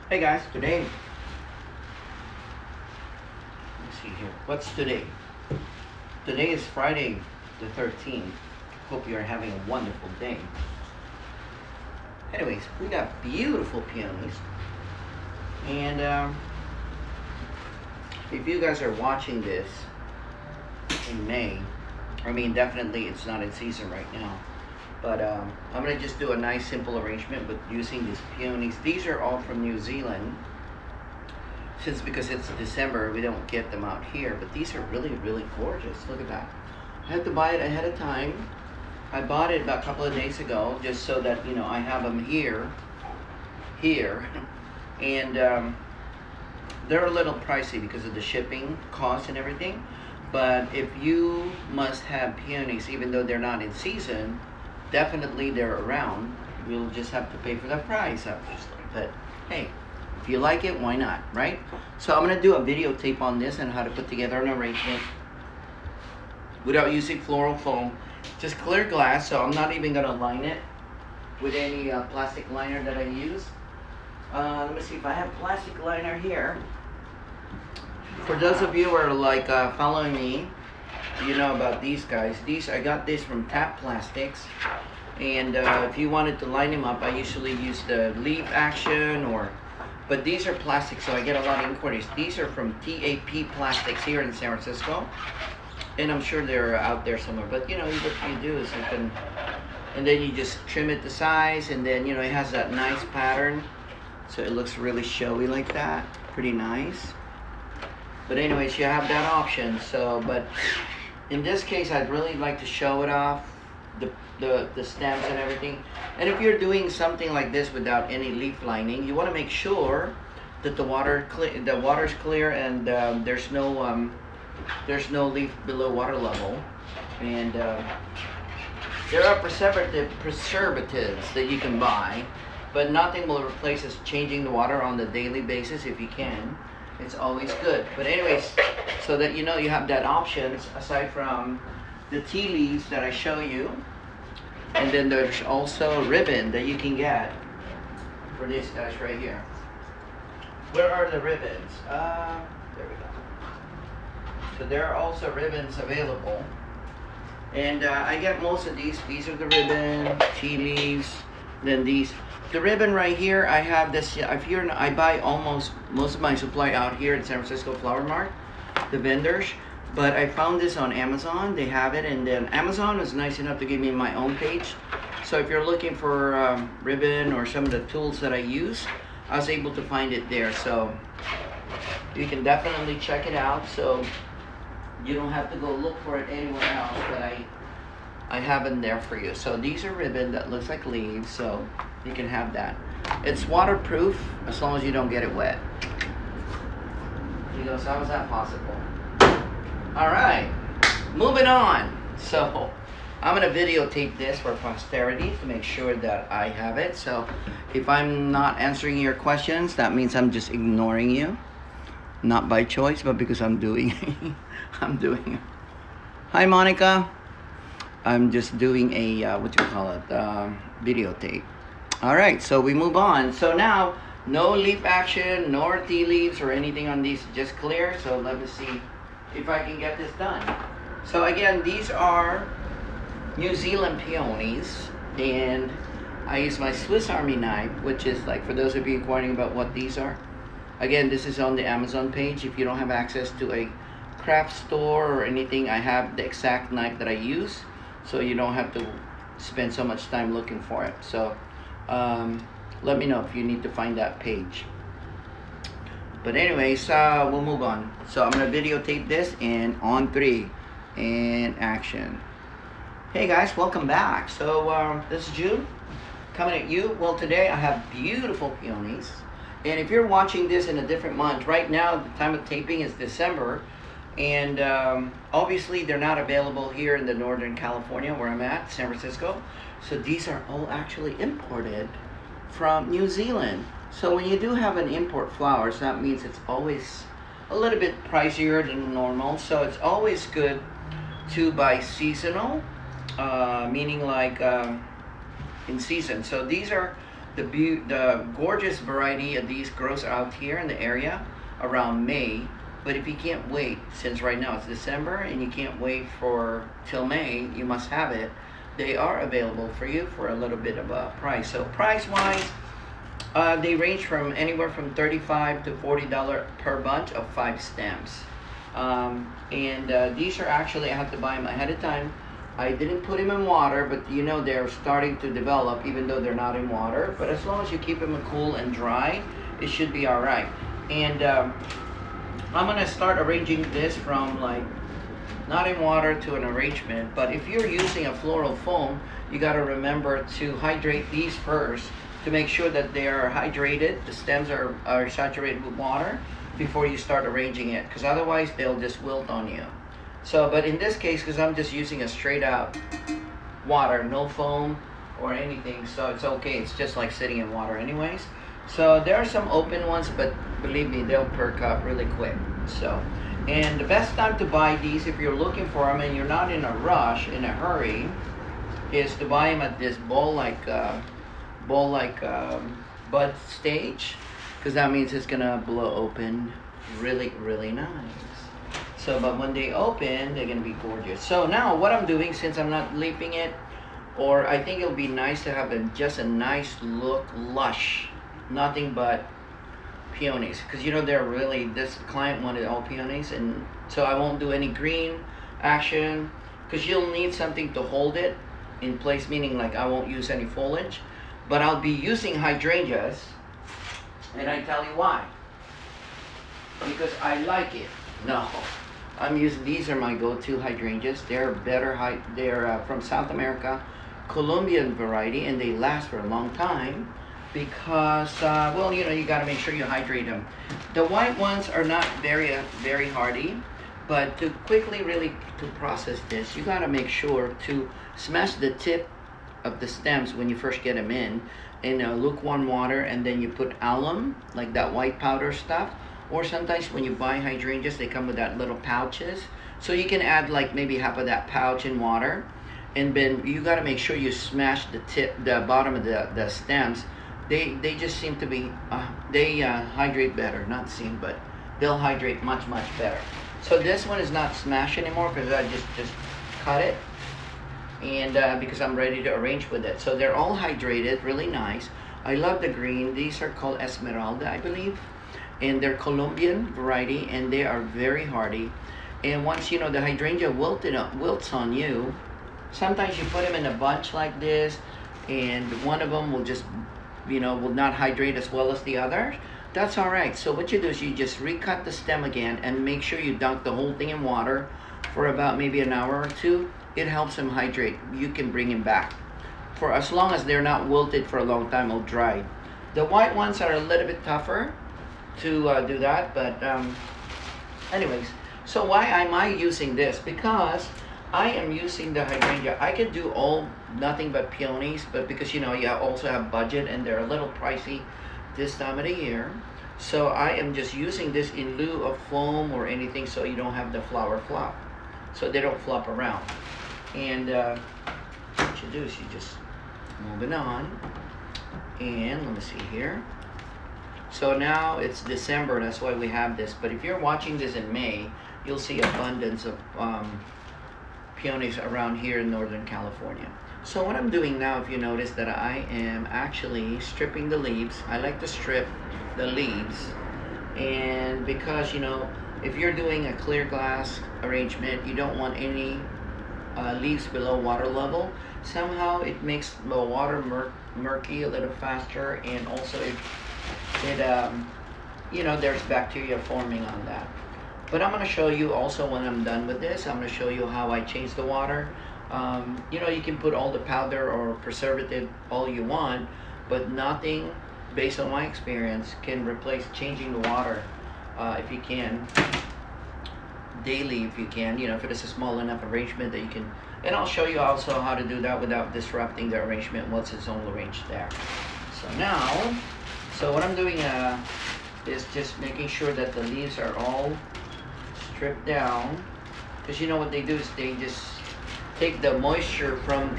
Hey guys, today, let's see here. What's today? Today is Friday the 13th. Hope you're having a wonderful day. Anyways, we got beautiful peonies. And if you guys are watching this in May, I mean, definitely it's not in season right now. But I'm going to just do a nice simple arrangement with using these peonies. These are all from New Zealand. Since because it's December, we don't get them out here. But these are really, really gorgeous. Look at that. I had to buy it ahead of time. I bought it about a couple of days ago just so that, you know, I have them here. And they're a little pricey because of the shipping costs and everything. But if you must have peonies, even though they're not in season, definitely they're around. You'll just have to pay for the price, obviously. But hey, if you like it, why not, right? So I'm gonna do a videotape on this and how to put together an arrangement without using floral foam. Just clear glass, so I'm not even gonna line it with any plastic liner that I use. Let me see if I have plastic liner here. For those of you who are like following me, you know about these guys. These I got this from Tap Plastics, and if you wanted to line them up, I usually use the leaf action but these are plastic, so I get a lot of inquiries. These are from TAP Plastics here in San Francisco, and I'm sure they're out there somewhere. But you know what you do is and then you just trim it to size, and then you know it has that nice pattern, so it looks really showy like that. Pretty nice. But anyways, you have that option. So, but in this case, I'd really like to show it off, the stems and everything. And if you're doing something like this without any leaf lining, you want to make sure that the water's clear and there's no leaf below water level. And there are preservatives that you can buy, but nothing will replace us changing the water on the daily basis if you can. It's always good. But anyways, so that you know you have that option aside from the tea leaves that I show you. And then there's also ribbon that you can get for these guys right here. Where are the ribbons? There we go. So there are also ribbons available. And I get most of these. These are the ribbon, tea leaves, then these. The ribbon right here, I have this. I buy most of my supply out here at San Francisco Flower Mart, the vendors. But I found this on Amazon. They have it, and then Amazon was nice enough to give me my own page. So if you're looking for ribbon or some of the tools that I use, I was able to find it there. So you can definitely check it out. So you don't have to go look for it anywhere else. But I have them there for you. So these are ribbon that looks like leaves, so you can have that. It's waterproof as long as you don't get it wet. You know, so how is that possible? All right, moving on. So I'm gonna videotape this for posterity to make sure that I have it. So if I'm not answering your questions, that means I'm just ignoring you. Not by choice, but because I'm doing it. Hi, Monica. I'm just doing a, videotape. All right, so we move on. So now, no leaf action, nor tea leaves or anything on these, just clear. So let me see if I can get this done. So again, these are New Zealand peonies, and I use my Swiss Army knife, which is like, for those of you inquiring about what these are, again, this is on the Amazon page. If you don't have access to a craft store or anything, I have the exact knife that I use, so you don't have to spend so much time looking for it. So let me know if you need to find that page. But anyways, we'll move on. So I'm gonna videotape this, and on 3, and action. Hey guys, welcome back. So this is June coming at you. Well, today I have beautiful peonies. And if you're watching this in a different month, right now the time of taping is December. And obviously they're not available here in the Northern California where I'm at, San Francisco. So these are all actually imported from New Zealand. So when you do have an import flowers, that means it's always a little bit pricier than normal. So it's always good to buy seasonal, meaning like in season. So these are The gorgeous variety of these grows out here in the area around May. But if you can't wait, since right now it's December and you can't wait for till May, you must have it. They are available for you for a little bit of a price. So price wise, they range from anywhere from $35 to $40 per bunch of 5 stems. And these are actually, I have to buy them ahead of time. I didn't put them in water, but you know they're starting to develop even though they're not in water. But as long as you keep them cool and dry, it should be all right. And I'm gonna start arranging this from like not in water to an arrangement. But if you're using a floral foam, you gotta remember to hydrate these first to make sure that they are hydrated, the stems are saturated with water before you start arranging it, because otherwise they'll just wilt on you. So, but in this case, because I'm just using a straight out water, no foam or anything, so it's okay. It's just like sitting in water anyways. So there are some open ones, but believe me, they'll perk up really quick. So, and the best time to buy these if you're looking for them and you're not in a rush, in a hurry, is to buy them at this bud stage, because that means it's gonna blow open really nice. So, but when they open, they're gonna be gorgeous. So now what I'm doing, since I'm not leaping it, or I think it'll be nice to have just a nice look, lush, nothing but peonies, because you know they're really, this client wanted all peonies, and so I won't do any green action, because you'll need something to hold it in place, meaning like I won't use any foliage, but I'll be using hydrangeas, and I tell you why. Because I like it. No, I'm using, these are my go-to hydrangeas. They're better, they're from South America, Colombian variety, and they last for a long time because, well, you know, you got to make sure you hydrate them. The white ones are not very hardy, but to quickly really to process this, you got to make sure to smash the tip of the stems when you first get them in lukewarm water, and then you put alum, like that white powder stuff, or sometimes when you buy hydrangeas, they come with that little pouches, so you can add like maybe half of that pouch in water, and then you got to make sure you smash the bottom of the stems. They just seem to be they hydrate better, not seem, but they'll hydrate much better. So this one is not smashed anymore because I just cut it, and because I'm ready to arrange with it. So they're all hydrated, really nice. I love the green. These are called Esmeralda, I believe, and they're Colombian variety, and they are very hardy. And once you know the hydrangea wilts on you, sometimes you put them in a bunch like this, and one of them will just, you know, will not hydrate as well as the others. That's all right. So what you do is you just recut the stem again and make sure you dunk the whole thing in water for about maybe an hour or two. It helps them hydrate. You can bring them back for as long as they're not wilted for a long time or dry. The white ones are a little bit tougher to do that, but anyways, so why am I using this? Because I am using the hydrangea. I could do nothing but peonies, but because you know you also have budget and they're a little pricey this time of the year, so I am just using this in lieu of foam or anything, so you don't have the flower flop, so they don't flop around. And what you do is you just move it on, and let me see here. So now it's December, that's why we have this, but if you're watching this in May, you'll see abundance of peonies around here in Northern California. So what I'm doing now, if you notice, that I am actually stripping the leaves. I like to strip the leaves, and because you know, if you're doing a clear glass arrangement, you don't want any leaves below water level. Somehow it makes the water murky a little faster, and also it you know, there's bacteria forming on that. But I'm going to show you also when I'm done with this, I'm going to show you how I change the water. You know, you can put all the powder or preservative all you want, but nothing, based on my experience, can replace changing the water if you can, daily if you can, you know, if it is a small enough arrangement that you can. And I'll show you also how to do that without disrupting the arrangement once it's all arranged there. So now, so what I'm doing is just making sure that the leaves are all stripped down, because you know what they do is they just take the moisture from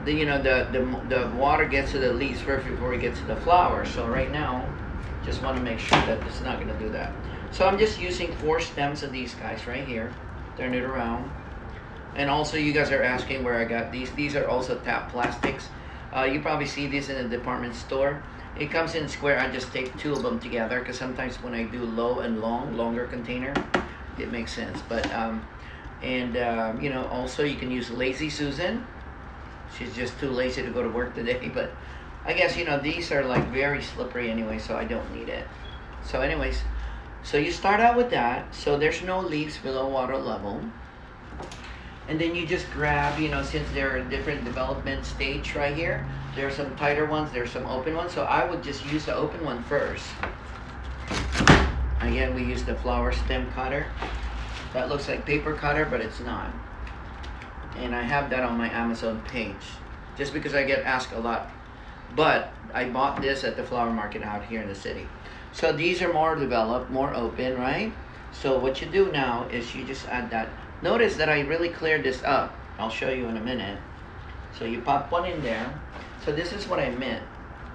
the water gets to the leaves first before it gets to the flower. So right now, just want to make sure that it's not going to do that. So I'm just using 4 stems of these guys right here. Turn it around. And also, you guys are asking where I got these. These are also tap plastics. You probably see these in a department store. It comes in square. I just tape 2 of them together because sometimes when I do low and longer container, it makes sense. But also you can use Lazy Susan. She's just too lazy to go to work today. But I guess these are like very slippery anyway, so I don't need it. So anyways, so you start out with that. So there's no leaves below water level. And then you just grab, since there are different development stage right here, there are some tighter ones, there's some open ones. So I would just use the open one first. Again, we use the flower stem cutter. That looks like paper cutter, but it's not. And I have that on my Amazon page, just because I get asked a lot. But I bought this at the flower market out here in the city. So these are more developed, more open, right? So what you do now is you just add that. Notice that I really cleared this up. I'll show you in a minute. So you pop one in there. So this is what I meant.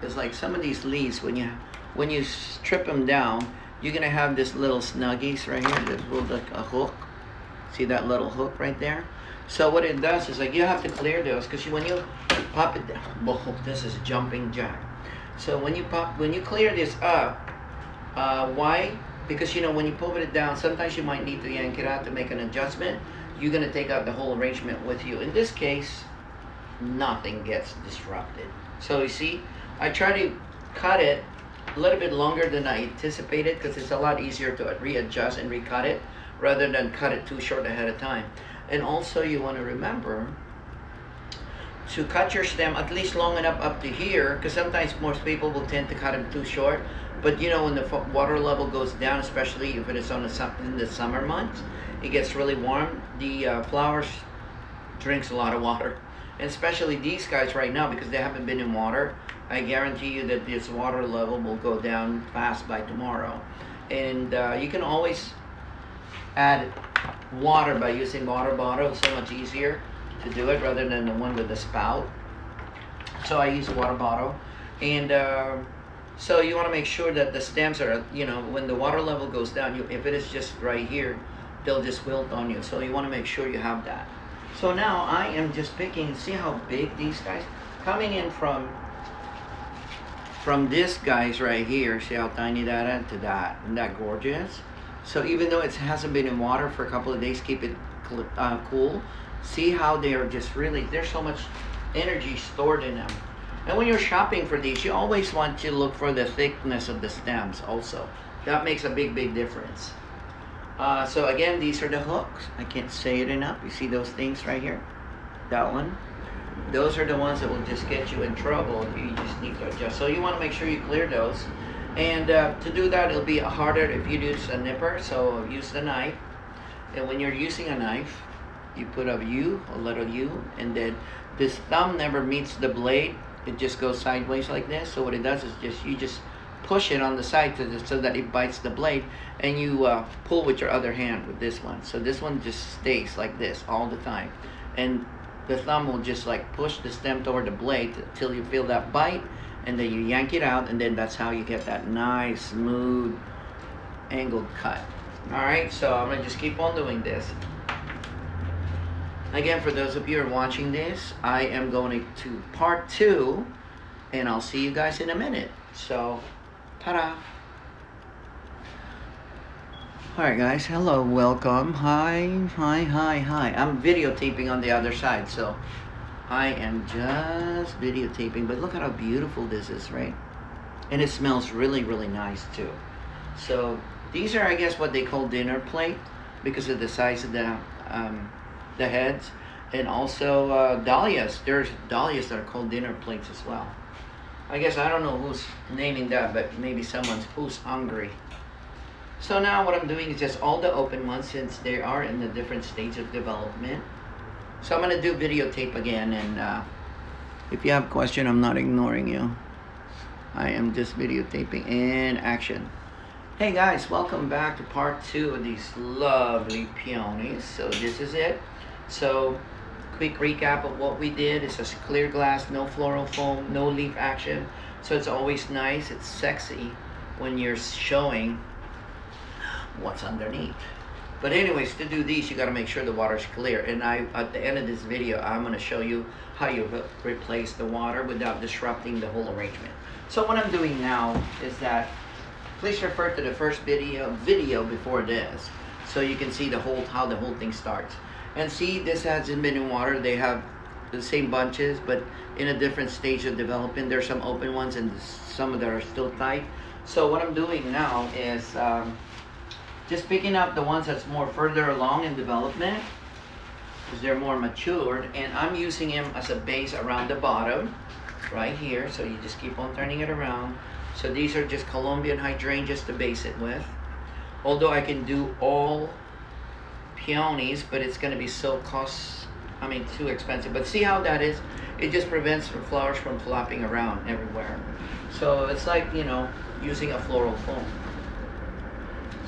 It's like some of these leaves, when you strip them down, you're gonna have this little snuggies right here. This will like a hook. See that little hook right there? So what it does is like you have to clear those because when you pop it down, whoa, this is jumping jack. So when you clear this up, why? Because when you pull it down, sometimes you might need to yank it out to make an adjustment. You're gonna take out the whole arrangement with you. In this case, nothing gets disrupted. So you see, I try to cut it a little bit longer than I anticipated because it's a lot easier to readjust and recut it rather than cut it too short ahead of time. And also you want to remember to cut your stem at least long enough up to here, because sometimes most people will tend to cut them too short. But when the water level goes down, especially if it is in the summer months, it gets really warm. The flowers drinks a lot of water, and especially these guys right now because they haven't been in water. I guarantee you that this water level will go down fast by tomorrow. And you can always add water by using water bottle. It's so much easier to do it rather than the one with the spout. So I use a water bottle. And so you want to make sure that the stems are, when the water level goes down, if it is just right here, they'll just wilt on you. So you want to make sure you have that. So now I am just picking, see how big these guys, coming in from this guys right here, see how tiny that is to that. Isn't that gorgeous? So even though it hasn't been in water for a couple of days, keep it cool. See how they are just really, there's so much energy stored in them. And when you're shopping for these, you always want to look for the thickness of the stems also. That makes a big difference. So again, these are the hooks. I can't say it enough. You see those things right here? That one. Those are the ones that will just get you in trouble if you just need to adjust. So you want to make sure you clear those. And to do that, it'll be harder if you use a nipper. So use the knife. And when you're using a knife, you put a little U, and then this thumb never meets the blade. It just goes sideways like this. So what it does is you just push it on the side so that it bites the blade, and you pull with your other hand with this one. So this one just stays like this all the time, and the thumb will just like push the stem toward the blade until you feel that bite, and then you yank it out, and then that's how you get that nice smooth angled cut. All right, so I'm gonna just keep on doing this. Again, for those of you who are watching this, I am going to part 2, and I'll see you guys in a minute. So, ta-da! Alright guys, hello, welcome. Hi. I'm videotaping on the other side, so I am just videotaping, but look at how beautiful this is, right? And it smells really nice too. So, these are, I guess, what they call dinner plate because of the size of the heads, and also dahlias. There's dahlias that are called dinner plates as well. I guess I don't know who's naming that, but maybe someone's who's hungry. So now what I'm doing is just all the open ones since they are in the different stage of development. So I'm gonna do videotape again, and if you have a question, I'm not ignoring you. I am just videotaping in action. Hey guys, welcome back to part 2 of these lovely peonies. So this is it. So quick recap of what we did. It's a clear glass, no floral foam, no leaf action. So it's always nice, it's sexy when you're showing what's underneath. But anyways, to do these, you got to make sure the water's clear. And at the end of this video, I'm going to show you how you replace the water without disrupting the whole arrangement. So what I'm doing now is that, please refer to the first video before this, so you can see how the whole thing starts. And see, this hasn't been in water. They have the same bunches, but in a different stage of development. There's some open ones and some that are still tight. So what I'm doing now is just picking up the ones that's more further along in development, because they're more matured, and I'm using them as a base around the bottom right here. So you just keep on turning it around. So these are just Colombian hydrangeas to base it with, although I can do all peonies, but it's going to be too expensive. But see how that is? It just prevents the flowers from flopping around everywhere. So it's like, using a floral foam.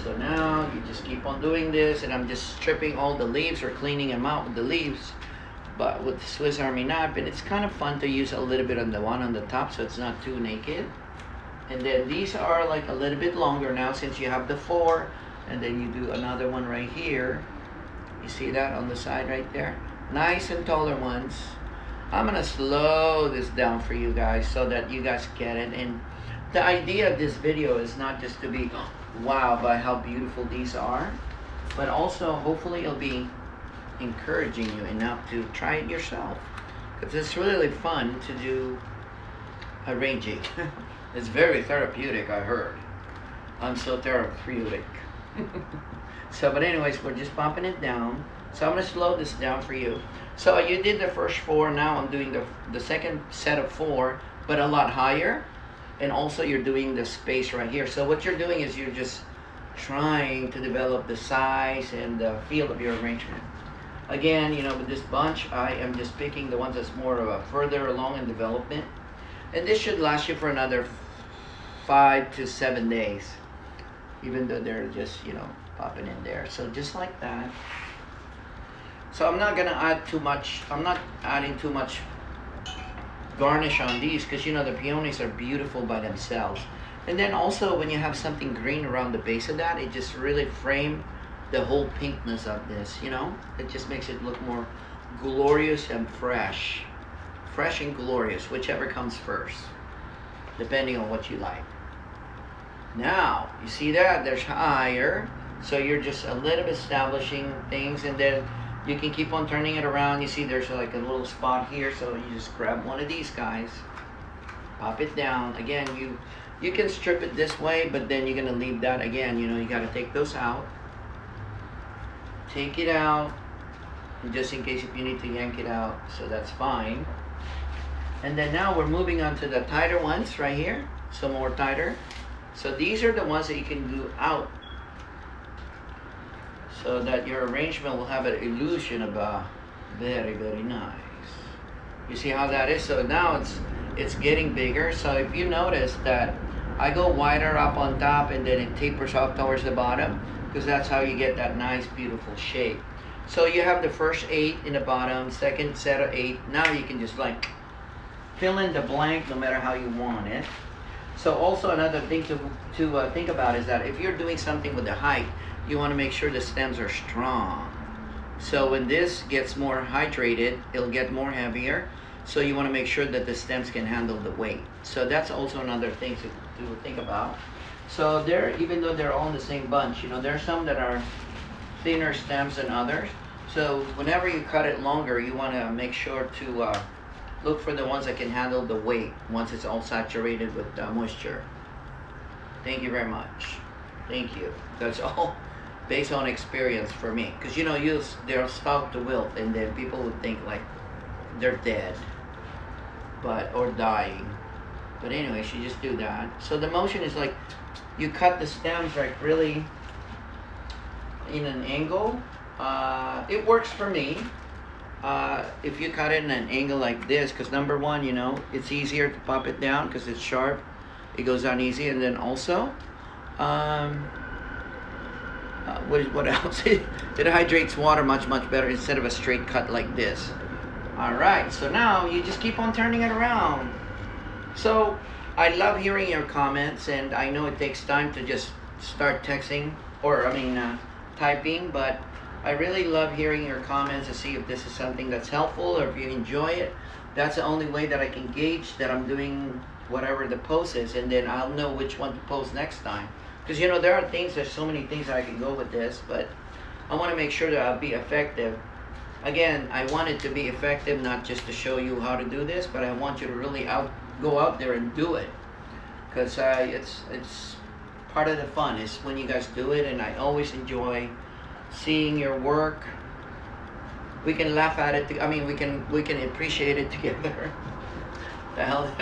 So now you just keep on doing this, and I'm just stripping all the leaves or cleaning them out with the leaves, but with the Swiss Army knife. And it's kind of fun to use a little bit on the one on the top, so it's not too naked. And then these are like a little bit longer now, since you have the 4, and then you do another one right here. You see that on the side right there? Nice and taller ones. I'm gonna slow this down for you guys so that you guys get it. And the idea of this video is not just to be wow by how beautiful these are, but also hopefully it'll be encouraging you enough to try it yourself, because it's really fun to do arranging. It's very therapeutic, I heard. I'm so therapeutic. So, but anyways, we're just bumping it down. So I'm gonna slow this down for you. So you did the first 4, now I'm doing the second set of 4, but a lot higher. And also you're doing the space right here. So what you're doing is you're just trying to develop the size and the feel of your arrangement. Again, with this bunch, I am just picking the ones that's more of a further along in development. And this should last you for another 5 to 7 days, even though they're just, popping in there. So just like that. So I'm not gonna add too much. I'm not adding too much garnish on these, because the peonies are beautiful by themselves. And then also when you have something green around the base of that, it just really frame the whole pinkness of this. It just makes it look more glorious and fresh and glorious, whichever comes first, depending on what you like. Now you see that there's higher, so you're just a little bit establishing things, and then you can keep on turning it around. You see there's like a little spot here, so you just grab one of these guys, pop it down. Again, you can strip it this way, but then you're gonna leave that again. You gotta take those out. Take it out, and just in case if you need to yank it out, so that's fine. And then now we're moving on to the tighter ones right here, some more tighter. So these are the ones that you can do out, so that your arrangement will have an illusion of very, very nice. You see how that is? So now it's getting bigger. So if you notice that I go wider up on top and then it tapers off towards the bottom, because that's how you get that nice, beautiful shape. So you have the first 8 in the bottom, second set of 8. Now you can just like fill in the blank no matter how you want it. So also another thing to think about is that if you're doing something with the height, you want to make sure the stems are strong. So when this gets more hydrated, it'll get more heavier. So you want to make sure that the stems can handle the weight. So that's also another thing to think about. So even though they're all in the same bunch, there are some that are thinner stems than others. So whenever you cut it longer, you want to make sure to look for the ones that can handle the weight once it's all saturated with moisture. Thank you very much. Thank you. That's all based on experience for me. Because they'll start to wilt, and then people would think like they're dead, or dying. But anyways, you just do that. So the motion is like you cut the stems like really in an angle. It works for me. If you cut it in an angle like this, because number one, it's easier to pop it down because it's sharp. It goes down easy, and then also, what else? It hydrates water much better instead of a straight cut like this. All right, so now you just keep on turning it around. So I love hearing your comments, and I know it takes time to just start texting, or typing, but I really love hearing your comments to see if this is something that's helpful or if you enjoy it. That's the only way that I can gauge that I'm doing whatever the post is, and then I'll know which one to post next time. Because there's so many things that I can go with this, but I want to make sure that I'll be effective. Again, I want it to be effective, not just to show you how to do this, but I want you to really go out there and do it. Because it's part of the fun is when you guys do it, and I always enjoy seeing your work. We can laugh at it. We can appreciate it together. The hell.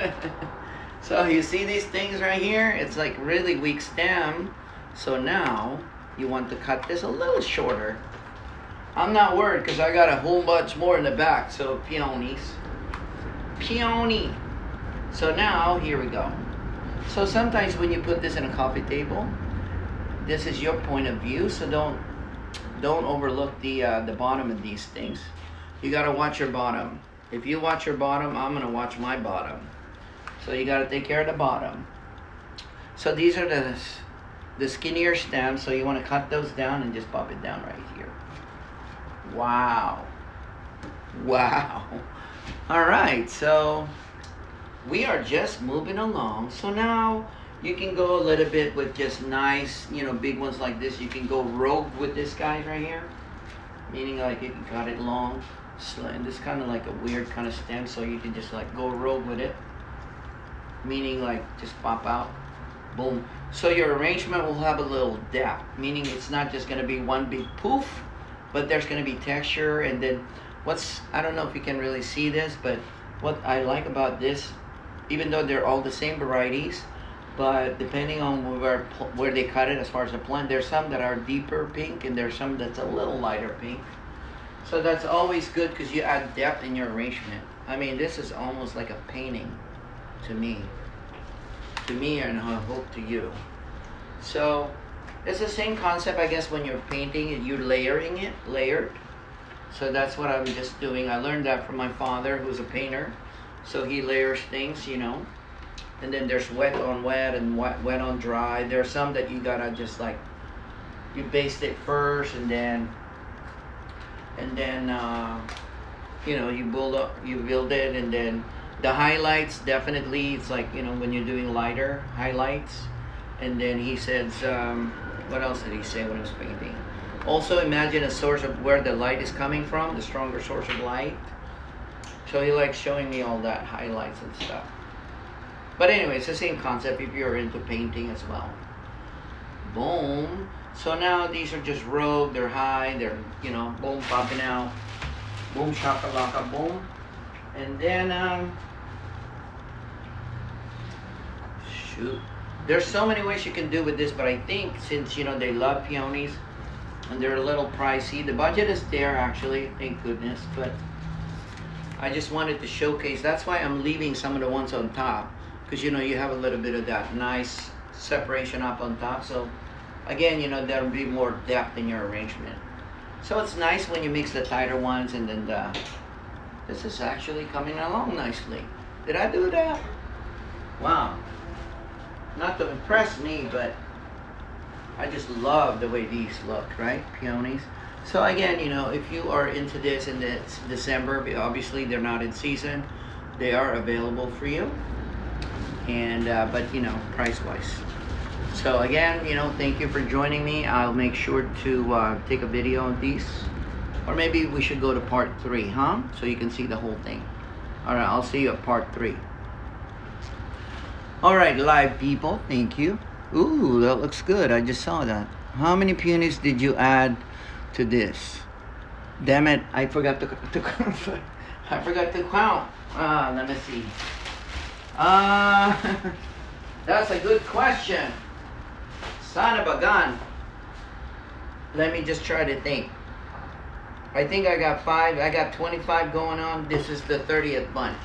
So you see these things right here? It's like really weak stem. So now you want to cut this a little shorter. I'm not worried because I got a whole bunch more in the back. So peonies. Peony. So now here we go. So sometimes when you put this in a coffee table, this is your point of view. So don't overlook the bottom of these things. You gotta watch your bottom. If you watch your bottom, I'm gonna watch my bottom. So you gotta take care of the bottom. So these are the skinnier stems. So you want to cut those down and just pop it down right here. Wow. Wow. All right. So we are just moving along. So now you can go a little bit with just nice, big ones like this. You can go rogue with this guy right here. Meaning like you can cut it long. And this kind of like a weird kind of stem. So you can just like go rogue with it. Meaning like just pop out. Boom. So your arrangement will have a little depth. Meaning it's not just going to be one big poof. But there's going to be texture. And then I don't know if you can really see this. But what I like about this, even though they're all the same varieties, but depending on where they cut it as far as the plant, there's some that are deeper pink and there's some that's a little lighter pink. So that's always good because you add depth in your arrangement. This is almost like a painting to me. And I hope to you. So it's the same concept, I guess, when you're painting and you're layered. So that's what I'm just doing. I learned that from my father, who's a painter. So he layers things, And then there's wet on wet and wet on dry. There are some that you gotta just like, you baste it first and then you build it, and then the highlights, definitely it's like, when you're doing lighter highlights. And then he says, what else did he say when he was painting? Also imagine a source of where the light is coming from, the stronger source of light. So he likes showing me all that highlights and stuff. But anyway, it's the same concept if you're into painting as well. Boom. So now these are just rogue, they're high, they're, boom, popping out. Boom, shakalaka, boom. And then, shoot. There's so many ways you can do with this, but I think since, they love peonies and they're a little pricey, the budget is there actually, thank goodness, but I just wanted to showcase. That's why I'm leaving some of the ones on top. Because, you have a little bit of that nice separation up on top. So, again, there'll be more depth in your arrangement. So, it's nice when you mix the tighter ones. And then this is actually coming along nicely. Did I do that? Wow. Not to impress me, but I just love the way these look, right? Peonies. So, again, if you are into this in December, obviously they're not in season. They are available for you. And but price wise. So again, thank you for joining me. I'll make sure to take a video on these, or maybe we should go to part 3, huh? So you can see the whole thing. All right, I'll see you at part 3. All right, live people, thank you. Ooh, that looks good. I just saw that. How many peonies did you add to this? Damn it, I forgot to I forgot to count. Let me see. That's a good question. Son of a gun. Let me just try to think. I think I got 5. I got 25 going on. This is the 30th bunch.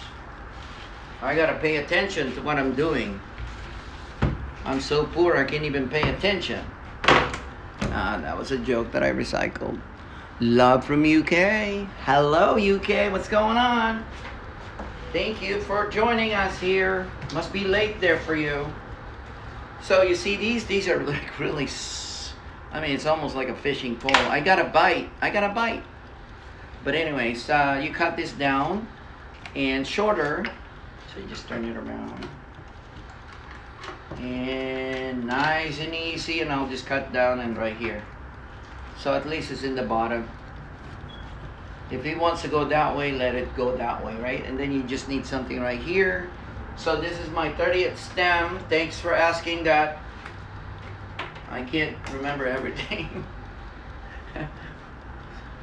I gotta pay attention to what I'm doing. I'm so poor I can't even pay attention. That was a joke that I recycled. Love from UK. Hello, UK. What's going on? Thank you for joining us here. Must be late there for you. So you see these? These are like really, I mean, it's almost like a fishing pole. I got a bite. But anyways, you cut this down and shorter. So you just turn it around. And nice and easy. And I'll just cut down and right here. So at least it's in the bottom. If he wants to go that way, let it go that way, right? And then you just need something right here. So this is my 30th stem. Thanks for asking that. I can't remember everything.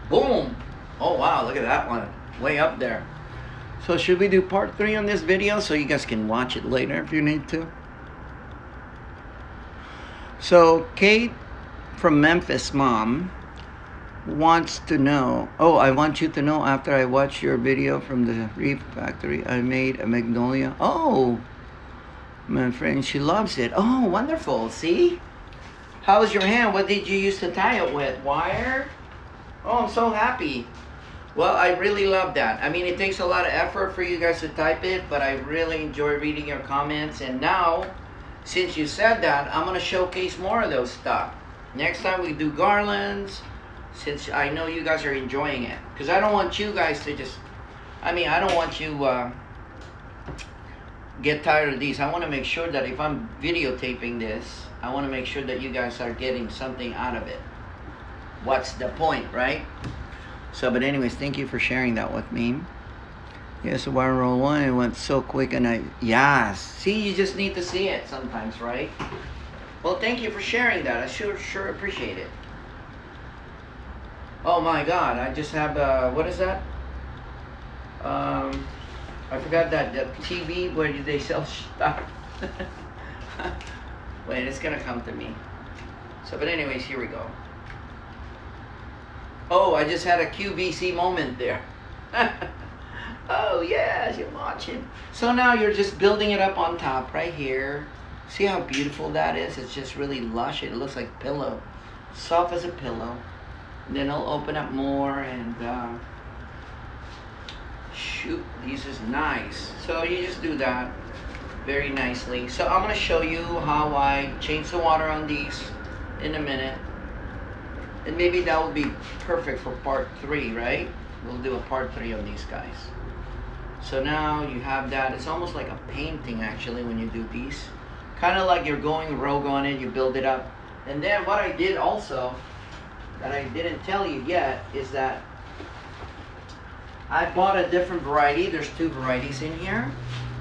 Boom! Oh wow, look at that one. Way up there. So should we do part 3 on this video so you guys can watch it later if you need to? So Kate from Memphis, mom, wants to know, oh, I want you to know, after I watched your video from the Reef Factory, I made a magnolia. Oh, my friend, she loves it. Oh, wonderful. See? How's your hand? What did you use to tie it with? Wire? Oh, I'm so happy. Well, I really love that. I mean, it takes a lot of effort for you guys to type it, but I really enjoy reading your comments. And now, since you said that, I'm going to showcase more of those stuff. Next time we do garlands, since I know you guys are enjoying it. Because I don't want you guys to just, I mean, I don't want you get tired of these. I want to make sure that if I'm videotaping this, I want to make sure that you guys are getting something out of it. What's the point, right? So, but anyways, thank you for sharing that with me. Yes, the wire roll one, it went so quick and yes. See, you just need to see it sometimes, right? Well, thank you for sharing that. I sure appreciate it. Oh my God, I just have, what is that? I forgot that TV where they sell stuff. Wait, it's gonna come to me. So, but anyways, here we go. Oh, I just had a QVC moment there. Oh yes, you're watching. So now you're just building it up on top right here. See how beautiful that is? It's just really lush. It looks like a pillow. Soft as a pillow. Then I'll open up more and shoot, this is nice. So you just do that very nicely. So I'm going to show you how I change the water on these in a minute. And maybe that will be perfect for part 3, right? We'll do a part 3 on these guys. So now you have that. It's almost like a painting actually when you do these. Kind of like you're going rogue on it, you build it up. And then what I did also, that I didn't tell you yet, is that I bought a different variety. There's 2 varieties in here.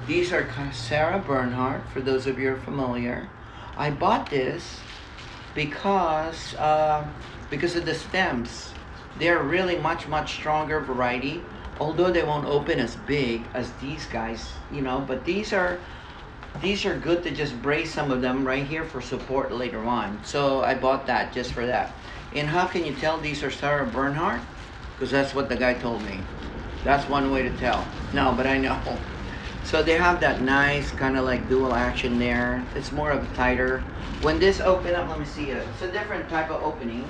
These are Sarah Bernhardt, for those of you who are familiar. I bought this because of the stems. They're really much stronger variety, although they won't open as big as these guys, you know, but these are good to just brace some of them right here for support later on. So I bought that just for that. And how can you tell these are Sarah Bernhardt? Because that's what the guy told me. That's one way to tell. No, but I know. So they have that nice kind of like dual action there. It's more of a tighter. When this open up, let me see it. It's a different type of opening.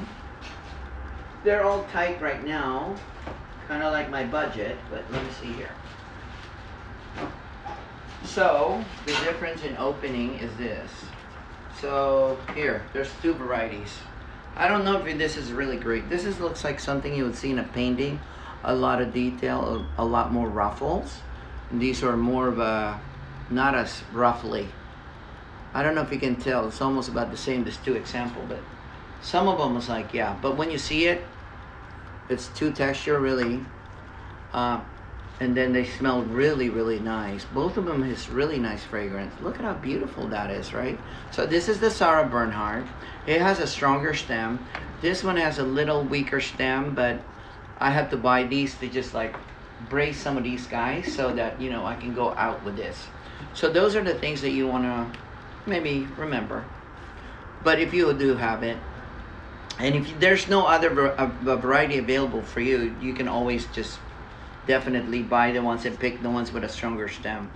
They're all tight right now. Kind of like my budget, but let me see here. So the difference in opening is this. So here, there's 2 varieties. I don't know if this is really great. This looks like something you would see in a painting. A lot of detail, a lot more ruffles. And these are more of a, not as ruffly. I don't know if you can tell. It's almost about the same, this 2 example, but some of them is like, yeah. But when you see it, it's 2 texture really. And then they smell really nice. Both of them has really nice fragrance. Look at how beautiful that is, right? So this is the Sarah Bernhardt. It has a stronger stem. This one has a little weaker stem, but I have to buy these to just like brace some of these guys so that, you know, I can go out with this. So those are the things that you want to maybe remember. But if you do have it, and if there's no other variety available for you, you can always just definitely buy the ones and pick the ones with a stronger stem.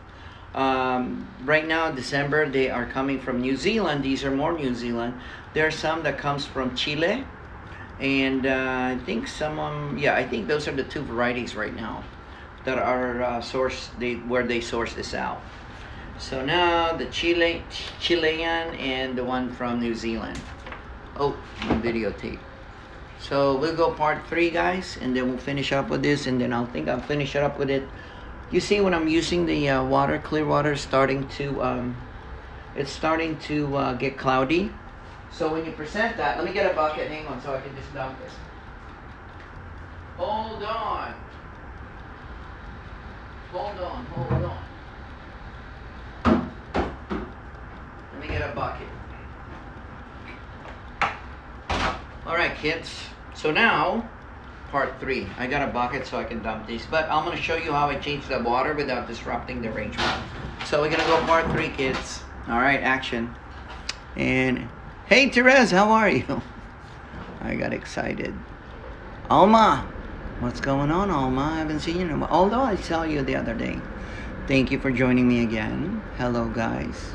Right now, December, they are coming from New Zealand. These are more New Zealand. There are some that comes from Chile. And I think yeah, I think those are the two varieties right now that are where they source this out. So now the Chilean and the one from New Zealand. Oh, my videotape. So we'll go part 3, guys, and then we'll finish up with this, and then I'll finish it up with it. You see when I'm using the water, clear water, it's starting to get cloudy. So when you present that, let me get a bucket. Hang on, so I can just dump this. Hold on. Hold on. Hold on. Let me get a bucket. All right, kids. So now, part 3. I got a bucket so I can dump these, but I'm gonna show you how I change the water without disrupting the arrangement. So we're gonna go part 3, kids. All right, action. And hey, Therese, how are you? I got excited. Alma, what's going on, Alma? I haven't seen you in a while. Although I saw you the other day. Thank you for joining me again. Hello, guys.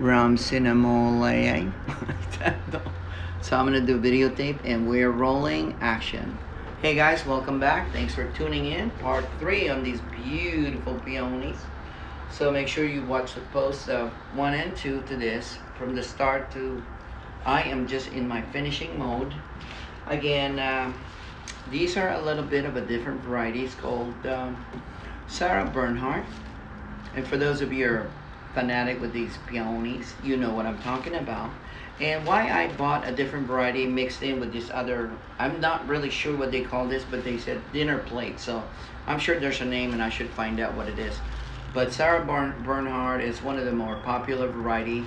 Ram Cinnamolay. So I'm gonna do videotape, and we're rolling action. Hey guys, welcome back. Thanks for tuning in. Part 3 on these beautiful peonies. So make sure you watch the posts of 1 and 2 to this from the start to. I am just in my finishing mode. Again, these are a little bit of a different variety. It's called Sarah Bernhardt. And for those of you who are fanatic with these peonies, you know what I'm talking about. And why I bought a different variety mixed in with this other, I'm not really sure what they call this, but they said dinner plate. So I'm sure there's a name and I should find out what it is. But Sarah Bernhardt is one of the more popular variety,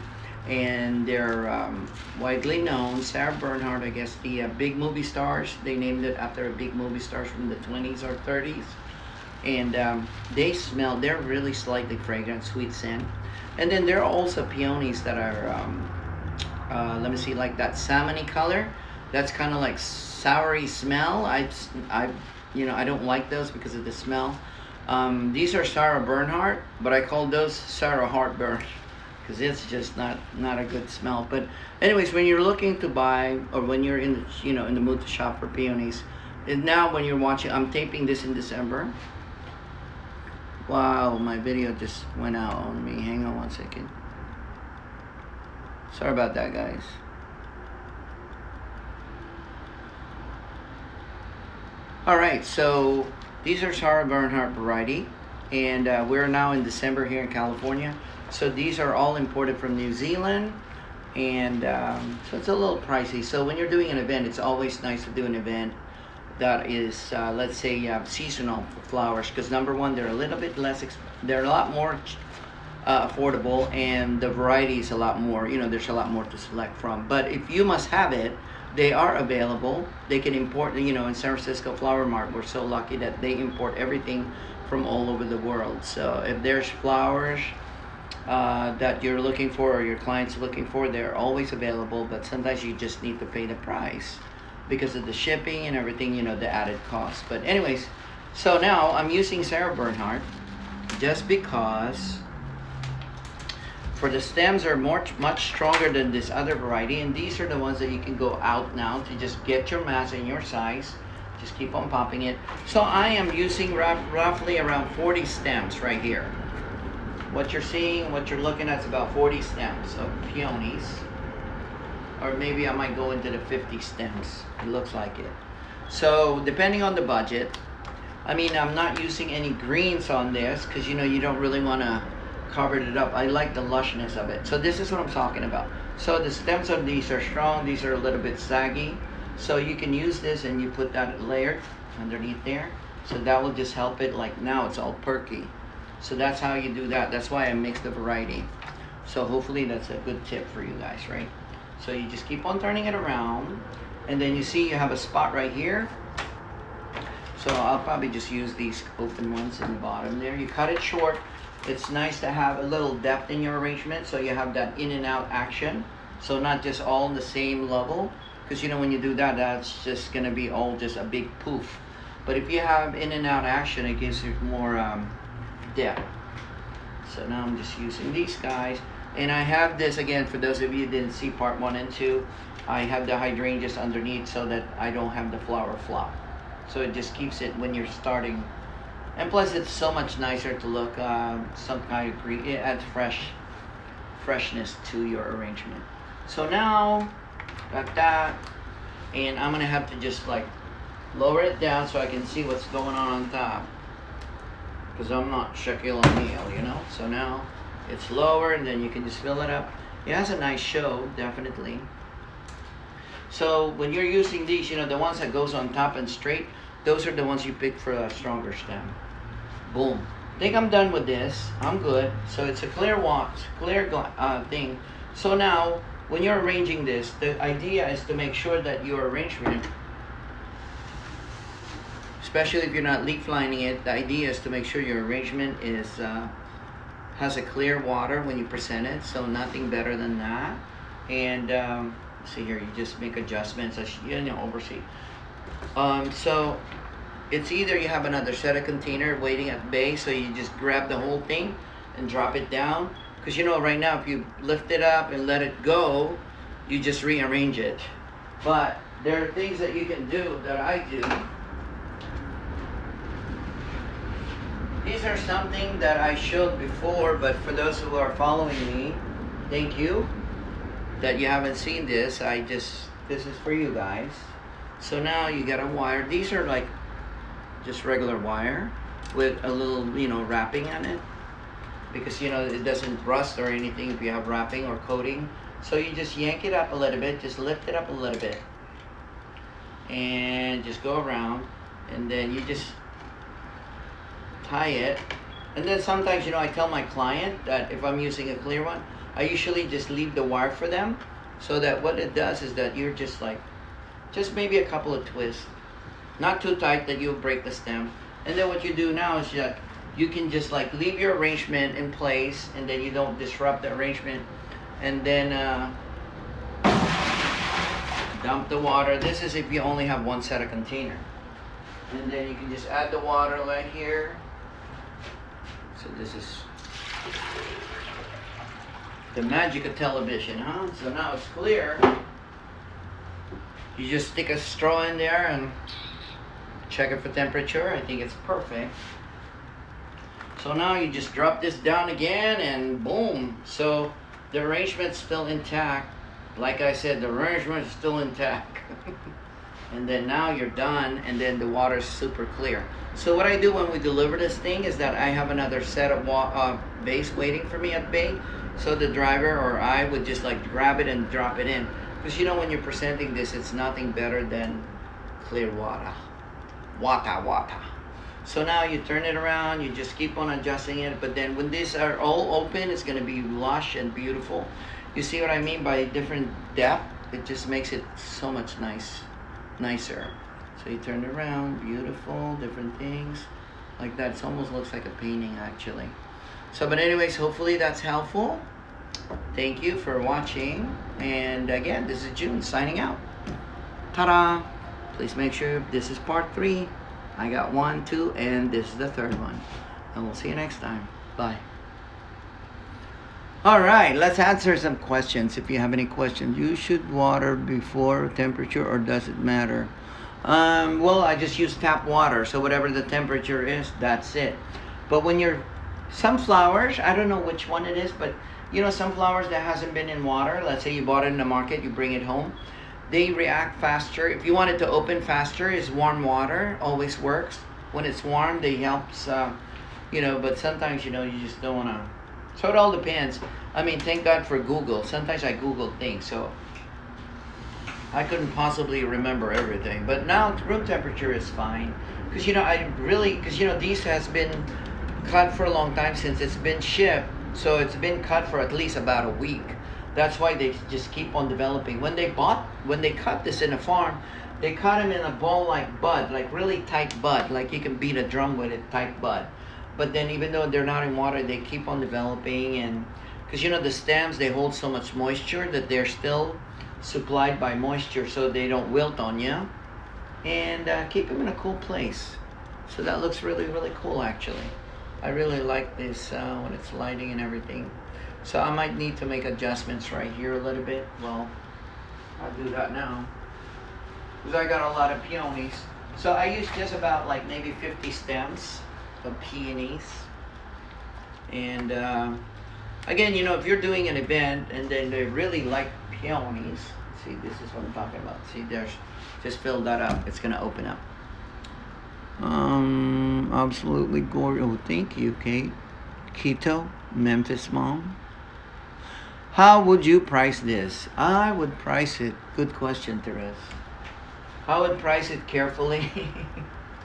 and they're widely known. Sarah Bernhardt, I guess the big movie stars, they named it after a big movie stars from the 20s or 30s. And they're really slightly fragrant, sweet scent. And then there are also peonies that are, let me see, like that salmony color. That's kind of like soury smell. I don't like those because of the smell. These are Sarah Bernhardt, but I call those Sarah Heartburn because it's just not a good smell. But anyways, when you're looking to buy, or when you're in the mood to shop for peonies, and now when you're watching, I'm taping this in December. Wow, my video just went out on me. Hang on 1 second. Sorry about that, guys. All right, so these are Sarah Bernhardt variety, and we're now in December here in California. So these are all imported from New Zealand, and so it's a little pricey. So when you're doing an event, it's always nice to do an event that is, let's say, seasonal flowers, because number one, they're a little bit less, they're a lot more affordable, and the variety is a lot more, there's a lot more to select from. But if you must have it, they are available. They can import, in San Francisco Flower Mart, we're so lucky that they import everything from all over the world. So if there's flowers that you're looking for, or your client's looking for, they're always available, but sometimes you just need to pay the price because of the shipping and everything, the added cost. But anyways, so now I'm using Sarah Bernhardt just because for the stems are much stronger than this other variety, and these are the ones that you can go out now to just get your mass and your size. Just keep on popping it. So I am using roughly around 40 stems right here. What you're seeing, what you're looking at is about 40 stems of peonies. Or maybe I might go into the 50 stems. It looks like it. So depending on the budget, I'm not using any greens on this because you don't really want to cover it up. I like the lushness of it. So this is what I'm talking about. So the stems of these are strong. These are a little bit saggy. So you can use this and you put that layered underneath there. So that will just help it. Like now it's all perky. So that's how you do that. That's why I mix the variety. So hopefully that's a good tip for you guys, right? So you just keep on turning it around, and then you see you have a spot right here. So I'll probably just use these open ones in the bottom there. You cut it short. It's nice to have a little depth in your arrangement, so you have that in and out action. So not just all in the same level, because when you do that, that's just gonna be all just a big poof. But if you have in and out action, it gives you more depth. So now I'm just using these guys. And I have this, again, for those of you who didn't see part 1 and 2, I have the hydrangeas underneath so that I don't have the flower flop. So it just keeps it when you're starting. And plus it's so much nicer to look, some kind of green, it adds freshness to your arrangement. So now, got that, and I'm gonna have to just like lower it down so I can see what's going on top. Because I'm not Shaquille O'Neal, you know? So now it's lower and then you can just fill it up. It has a nice show, definitely. So when you're using these, you know, the ones that goes on top and straight, those are the ones you pick for a stronger stem. Boom. I think I'm done with this. I'm good. So it's a clear thing. So now, when you're arranging this, the idea is to make sure that your arrangement, especially if you're not leaf lining it, the idea is to make sure your arrangement is has a clear water when you present it. So nothing better than that. And see here, you just make adjustments as you know, oversee. So it's either you have another set of container waiting at bay, so you just grab the whole thing and drop it down. Because you know, right now, if you lift it up and let it go, you just rearrange it. But there are things that you can do that I do. These are something that I showed before, but for those who are following me, thank you that you haven't seen this. This is for you guys. So now you got a wire. These are like just regular wire with a little, you know, wrapping on it, because you know it doesn't rust or anything if you have wrapping or coating. So you just yank it up a little bit, just lift it up a little bit, and just go around, and then you just tie it. And then sometimes, you know, I tell my client that if I'm using a clear one, I usually just leave the wire for them, so that what it does is that you're just like, just maybe a couple of twists, not too tight that you'll break the stem. And then what you do now is that you can just like leave your arrangement in place, and then you don't disrupt the arrangement. And then dump the water. This is if you only have one set of container. And then you can just add the water right here. So this is the magic of television, huh? So now it's clear. You just stick a straw in there and check it for temperature. I think it's perfect. So now you just drop this down again and boom. So the arrangement's still intact. Like I said, the arrangement is still intact. And then now you're done, and then the water's super clear. So what I do when we deliver this thing is that I have another set of base waiting for me at bay. So the driver or I would just like grab it and drop it in. Because you know, when you're presenting this, it's nothing better than clear water. Water. So now you turn it around, you just keep on adjusting it. But then when these are all open, it's going to be lush and beautiful. You see what I mean by different depth? It just makes it so much nicer. So you turn it around, beautiful, different things like that. It almost looks like a painting actually. So but anyways, hopefully that's helpful. Thank you for watching, and again, this is June signing out. Ta-da! Please make sure this is part 3. I got 1, 2, and this is the 3rd one. And we'll see you next time. Bye. Alright, let's answer some questions. If you have any questions, you should water before temperature, or does it matter? Well, I just use tap water, so whatever the temperature is, that's it. But when you're, some flowers, I don't know which one it is, but you know, some flowers that hasn't been in water, let's say you bought it in the market, you bring it home, they react faster. If you want it to open faster, is warm water always works. When it's warm, they helps, you know, but sometimes, you know, you just don't want to. So it all depends. I mean, thank God for Google. Sometimes I Google things, so I couldn't possibly remember everything. But now room temperature is fine. Because, you know, because, you know, these has been cut for a long time since it's been shipped. So it's been cut for at least about a week. That's why they just keep on developing. When they cut this in a farm, they cut them in a ball-like bud, like really tight bud, like you can beat a drum with it, tight bud. But then even though they're not in water, they keep on developing, and because you know the stems, they hold so much moisture that they're still supplied by moisture, so they don't wilt on you, and keep them in a cool place. So that looks really, really cool actually. I really like this when it's lighting and everything. So I might need to make adjustments right here a little bit. Well, I'll do that now. Because I got a lot of peonies. So I use just about like maybe 50 stems of peonies. And again, you know, if you're doing an event and then they really like peonies, see, this is what I'm talking about. See, there's, just fill that up. It's gonna open up. Absolutely gorgeous. Oh, thank you, Kate. Keto, Memphis mom. How would you price this? I would price it. Good question, Therese. I would price it carefully.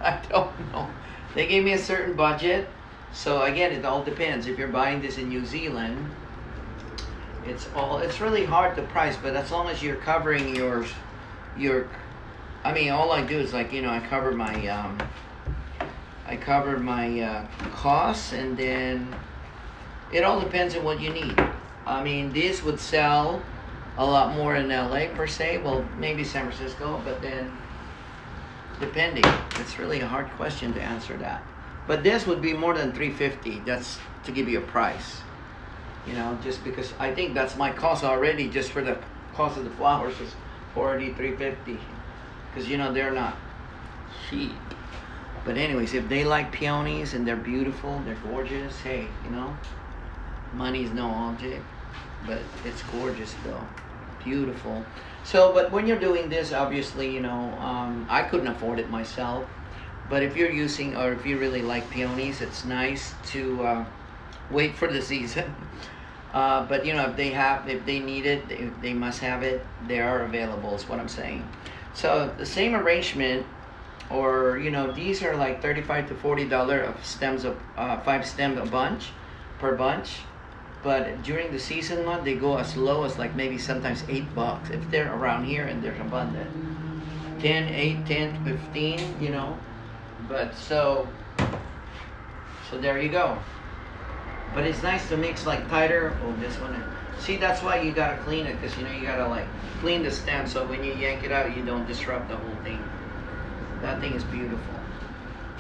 I don't know. They gave me a certain budget. So again, it all depends. If you're buying this in New Zealand, it's really hard to price, but as long as you're covering your I mean, all I do is like, you know, I cover my costs, and then it all depends on what you need. I mean, this would sell a lot more in LA per se. Well, maybe San Francisco, but then depending. It's really a hard question to answer that. But this would be more than $350. That's to give you a price. You know, just because I think that's my cost already, just for the cost of the flowers is already $350. Because you know they're not cheap. But anyways, if they like peonies and they're beautiful, they're gorgeous, hey, you know, money's no object, but it's gorgeous though, beautiful. So, but when you're doing this, obviously, you know, I couldn't afford it myself. But if you're using, or if you really like peonies, it's nice to wait for the season. But you know, if they need it, they must have it. They are available, is what I'm saying. So the same arrangement, or you know, these are like $35 to $40 of stems of 5 stem a bunch, per bunch. But during the season month, they go as low as like maybe sometimes $8 if they're around here and there's abundant. 8, 10, 15, you know. But so there you go. But it's nice to mix like tighter. Oh, this one. See, that's why you gotta clean it, because you know you gotta like clean the stem so when you yank it out, you don't disrupt the whole thing. That thing is beautiful.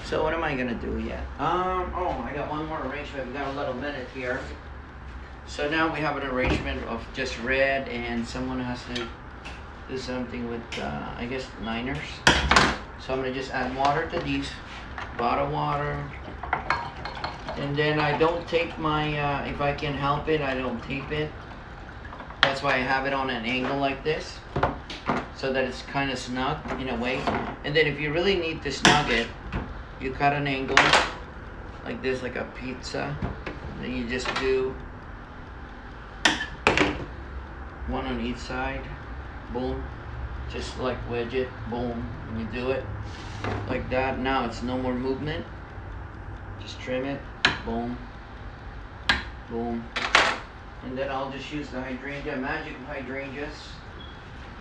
So what am I gonna do yet? Oh, I got one more arrangement. We got a little minute here. So now we have an arrangement of just red, and someone has to do something with, I guess, liners. So I'm gonna just add water to these, bottle water. And then I don't tape my, if I can help it, I don't tape it. That's why I have it on an angle like this, so that it's kind of snug in a way. And then if you really need to snug it, you cut an angle like this, like a pizza. Then you just do one on each side, boom, just like wedge it, boom, and you do it like that. Now it's no more movement, just trim it, boom, boom. And then I'll just use the hydrangea, magic hydrangeas.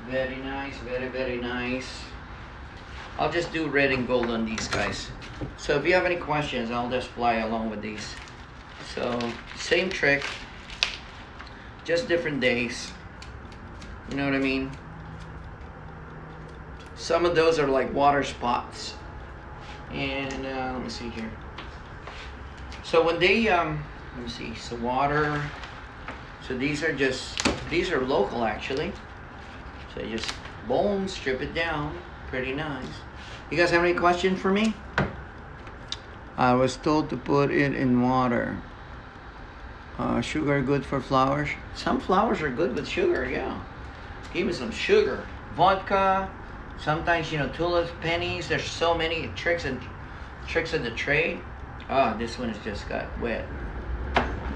Very nice, very, very nice. I'll just do red and gold on these guys. So if you have any questions, I'll just fly along with these. So same trick, just different days. You know what I mean? Some of those are like water spots. And let me see here. So when they, let me see, so water, so these are local actually. So you just, boom, strip it down, pretty nice. You guys have any questions for me? I was told to put it in water. Sugar good for flowers? Some flowers are good with sugar, yeah. Give me some sugar. Vodka, sometimes, you know, tulips, pennies. There's so many tricks of the trade. Ah, this one has just got wet.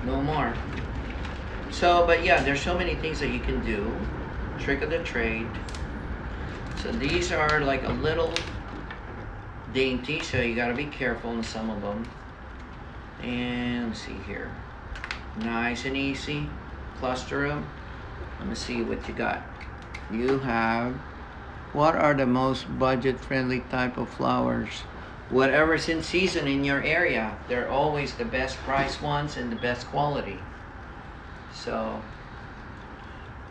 No more. So, but yeah, there's so many things that you can do. Trick of the trade. So these are like a little dainty, so you gotta be careful in some of them. And let's see here. Nice and easy. Cluster them. Let me see what you got. You have, what are the most budget-friendly type of flowers? Whatever's in season in your area. They're always the best price ones and the best quality. So,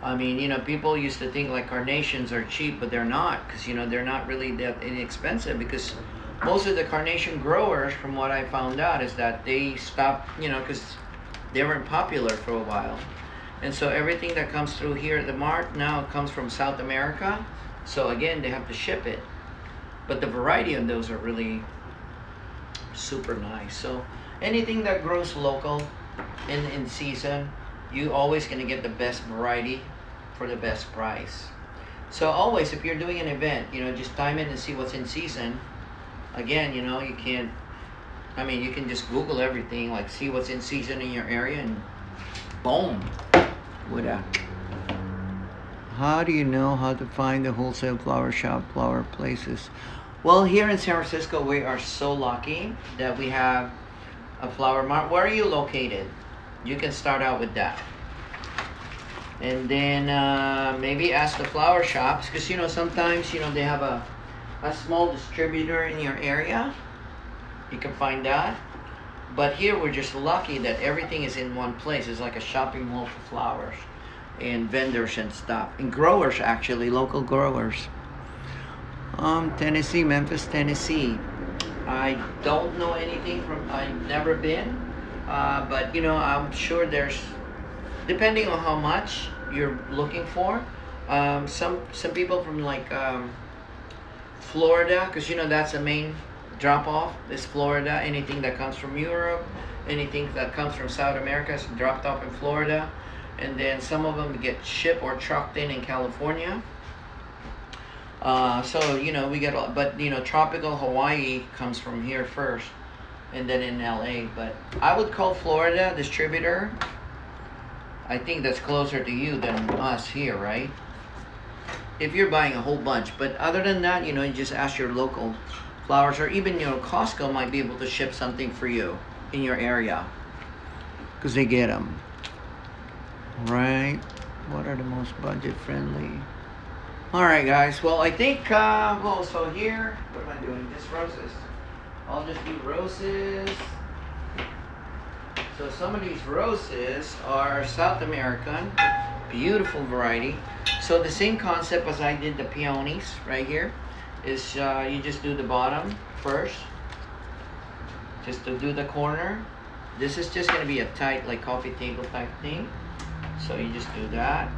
I mean, you know, people used to think like carnations are cheap, but they're not, because, you know, they're not really that inexpensive, because most of the carnation growers, from what I found out, is that they stopped, you know, because they weren't popular for a while. And so everything that comes through here at the mart now comes from South America. So again, they have to ship it. But the variety of those are really super nice. So anything that grows local in season, you always gonna get the best variety for the best price. So always, if you're doing an event, just time in and see what's in season. Again, you can't, you can just Google everything, like see what's in season in your area, and boom. How do you know how to find the wholesale flower shop, flower places? Well, here in San Francisco, we are so lucky that we have a flower mart. Where are you located? You can start out with that. And then maybe ask the flower shops, because sometimes they have a small distributor in your area. You can find that. But here we're just lucky that everything is in one place. It's like a shopping mall for flowers and vendors and stuff, and growers, actually, local growers. Tennessee, Memphis, Tennessee. I don't know anything I've never been, but I'm sure there's, depending on how much you're looking for, some people from like Florida, because that's the main drop off is Florida. Anything that comes from Europe, anything that comes from South America is dropped off in Florida, and then some of them get shipped or trucked in California. So we get, but tropical Hawaii comes from here first, and then in LA. But I would call Florida distributor. I think that's closer to you than us here, right? If you're buying a whole bunch. But other than that, you just ask your local flowers, or even Costco might be able to ship something for you in your area, because they get them. Right? What are the most budget friendly? Alright guys, well I think, so here, what am I doing? Just roses. I'll just do roses. So some of these roses are South American, beautiful variety. So the same concept as I did the peonies right here, is you just do the bottom first, just to do the corner. This is just going to be a tight, like coffee table type thing. So you just do that,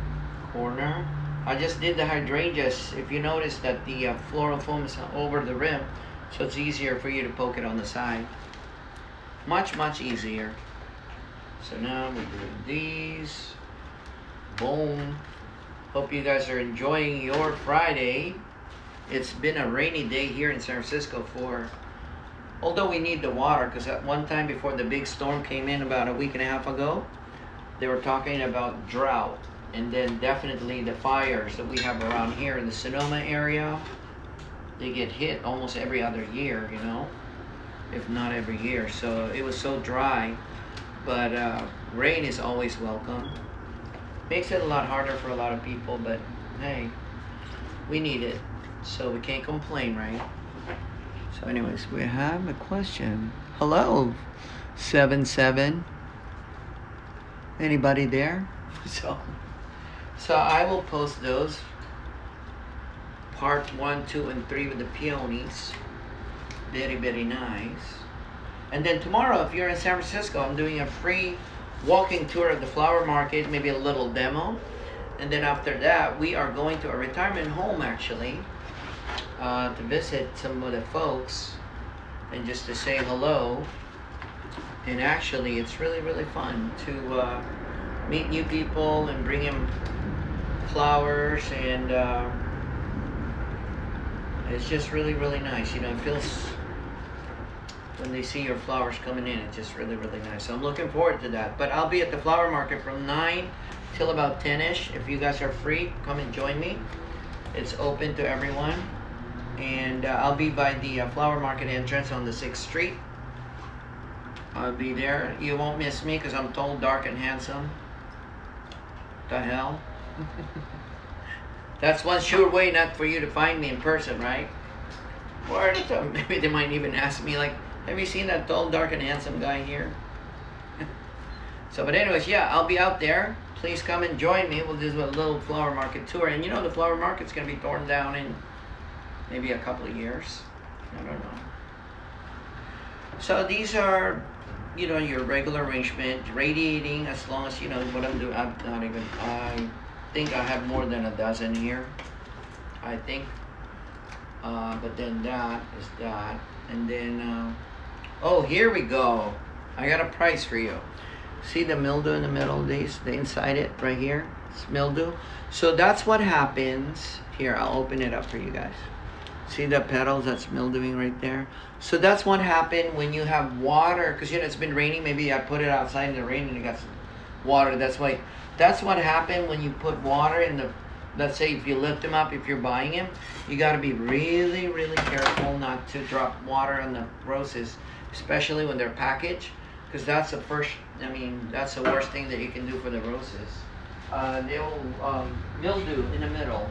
corner. I just did the hydrangeas. If you notice that the floral foam is over the rim, so it's easier for you to poke it on the side. Much easier. So now we're doing these. Boom. Hope you guys are enjoying your Friday. It's been a rainy day here in San Francisco although we need the water, because at one time before the big storm came in about a week and a half ago, they were talking about drought. And then definitely the fires that we have around here in the Sonoma area, they get hit almost every other year, if not every year. So it was so dry, but rain is always welcome. Makes it a lot harder for a lot of people, but hey, we need it, so we can't complain, right? So anyways, we have a question. Hello, 77. Anybody there? So I will post those, part 1, 2, and 3 with the peonies. Very nice. And then tomorrow, if you're in San Francisco, I'm doing a free walking tour of the flower market, maybe a little demo. And then after that, we are going to a retirement home, actually, to visit some of the folks and just to say hello. And actually, it's really fun to meet new people and bring them flowers, and it's just really nice. It feels, when they see your flowers coming in, it's just really nice. So I'm looking forward to that. But I'll be at the flower market from 9 till about 10ish. If you guys are free, come and join me. It's open to everyone. And I'll be by the flower market entrance on the 6th Street. I'll be there. You won't miss me because I'm tall, dark, and handsome. The hell? That's one sure way not for you to find me in person, right? Or maybe they might even ask me, like, have you seen that tall, dark, and handsome guy here? So, but anyways, yeah, I'll be out there. Please come and join me. We'll do a little flower market tour. And the flower market's going to be torn down in maybe a couple of years. I don't know. So these are your regular arrangement, radiating as long as what I'm doing. I'm not even. I think I have more than a dozen here. I think. But then that is that, and then oh, here we go. I got a price for you. See the mildew in the middle of these, the inside it right here. It's mildew. So that's what happens. Here, I'll open it up for you guys. See the petals that's mildewing right there? So that's what happened when you have water, because it's been raining. Maybe I put it outside in the rain and it got some water. That's what happened when you put water in the, let's say if you lift them up, if you're buying them, you got to be really, really careful not to drop water on the roses, especially when they're packaged, because that's the that's the worst thing that you can do for the roses. They'll mildew in the middle.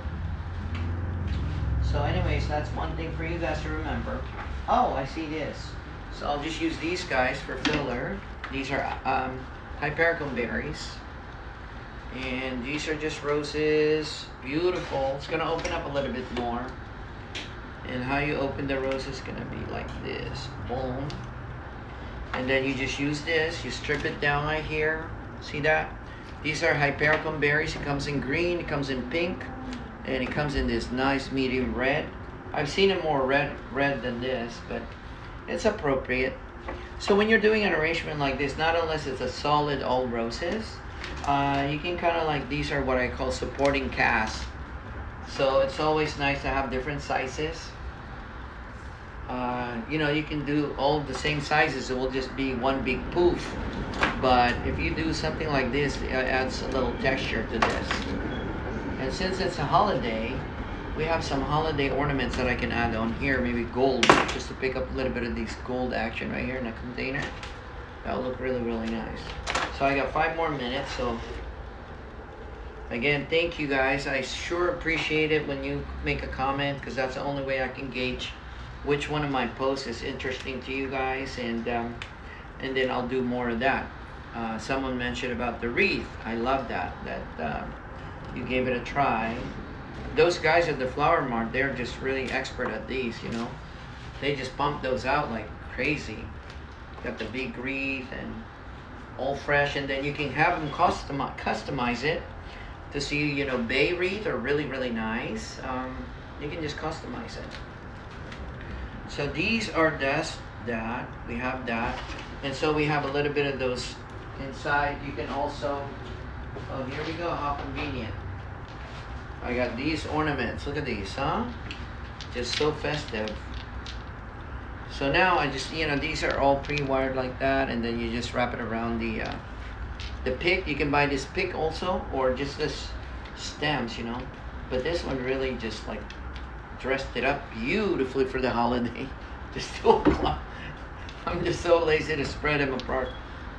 So anyways, that's one thing for you guys to remember. Oh, I see this. So I'll just use these guys for filler. These are hypericum berries. And these are just roses. Beautiful. It's going to open up a little bit more. And how you open the rose is going to be like this. Boom. And then you just use this. You strip it down right here. See that? These are hypericum berries. It comes in green. It comes in pink. And it comes in this nice medium red. I've seen it more red than this, but it's appropriate. So when you're doing an arrangement like this, not unless it's a solid all roses, you can kind of like, these are what I call supporting casts. So it's always nice to have different sizes. You can do all the same sizes. It will just be one big poof. But if you do something like this, it adds a little texture to this. And since it's a holiday, we have some holiday ornaments that I can add on here. Maybe gold, just to pick up a little bit of these gold action right here in the container. That'll look really, really nice. So I got 5 more minutes. So again, thank you guys. I sure appreciate it when you make a comment, because that's the only way I can gauge which one of my posts is interesting to you guys, and then I'll do more of that. Someone mentioned about the wreath. I love that you gave it a try. Those guys at the Flower Mart, they're just really expert at these. They just pump those out like crazy. Got the big wreath and all fresh, and then you can have them customize it to see, bay wreath are really, really nice. You can just customize it. So these are that we have that, and so we have a little bit of those inside. You can also, oh, here we go, how convenient. I got these ornaments. Look at these, huh? Just so festive. So now I just, these are all pre-wired like that, and then you just wrap it around the pick. You can buy this pick also, or just this stems, But this one really just like dressed it up beautifully for the holiday. Just 2 o'clock. I'm just so lazy to spread them apart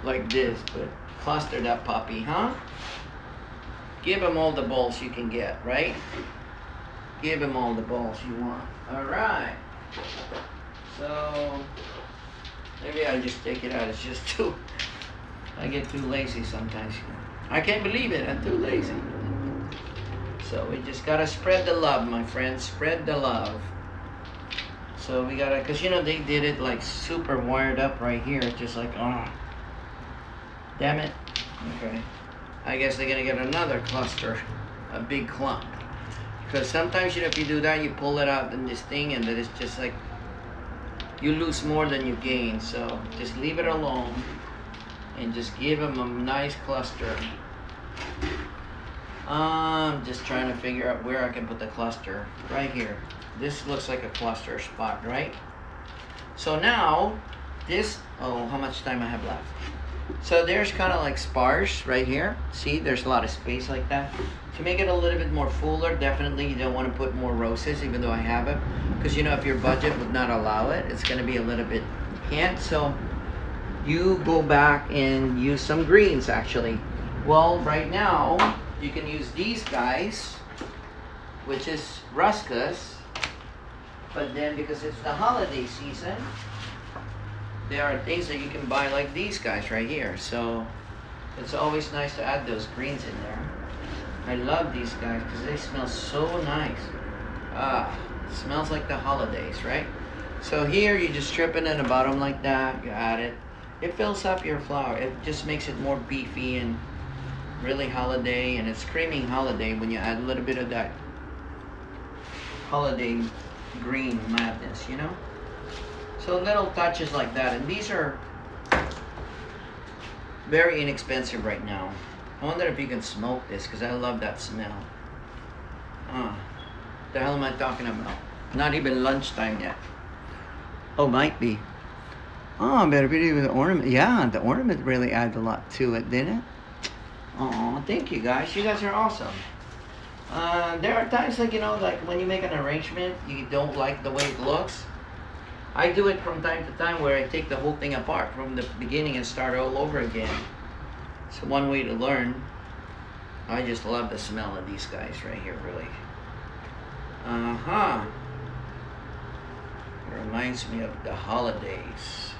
like this, but cluster that puppy, huh? Give him all the balls you can get, right? Give him all the balls you want. All right. So maybe I'll just take it out. It's just too, I get too lazy sometimes. I can't believe it. I'm too lazy. So we just gotta spread the love, my friends. Spread the love. So we gotta, cause they did it like super wired up right here. It's just like, oh, damn it. Okay. I guess they're gonna get another cluster, a big clump. Because sometimes, if you do that, you pull it out in this thing, and then it's just like, you lose more than you gain. So just leave it alone, and just give them a nice cluster. I'm just trying to figure out where I can put the cluster. Right here. This looks like a cluster spot, right? So now, how much time I have left? So there's kind of like sparse right here. See, there's a lot of space like that. To make it a little bit more fuller, definitely you don't want to put more roses, even though I have it. Because if your budget would not allow it, it's going to be a little bit can't. So you go back and use some greens actually. Well, right now, you can use these guys, which is ruscus. But then because it's the holiday season, there are things that you can buy like these guys right here. So it's always nice to add those greens in there. I love these guys because they smell so nice. It smells like the holidays, right? So here you just strip it in the bottom like that. You add it. It fills up your flower. It just makes it more beefy and really holiday, and it's screaming holiday when you add a little bit of that holiday green madness, you know? So little touches like that, and these are very inexpensive right now. I wonder if you can smoke this, because I love that smell. The hell am I talking about? Not even lunchtime yet. Oh, might be. Oh, better be with the ornament. Yeah, the ornament really adds a lot to it, didn't it? Oh, thank you guys. You guys are awesome. There are times like, you know, like when you make an arrangement, you don't like the way it looks. I do it from time to time where I take the whole thing apart from the beginning and start all over again. It's one way to learn. I just love the smell of these guys right here, really. Reminds me of the holidays.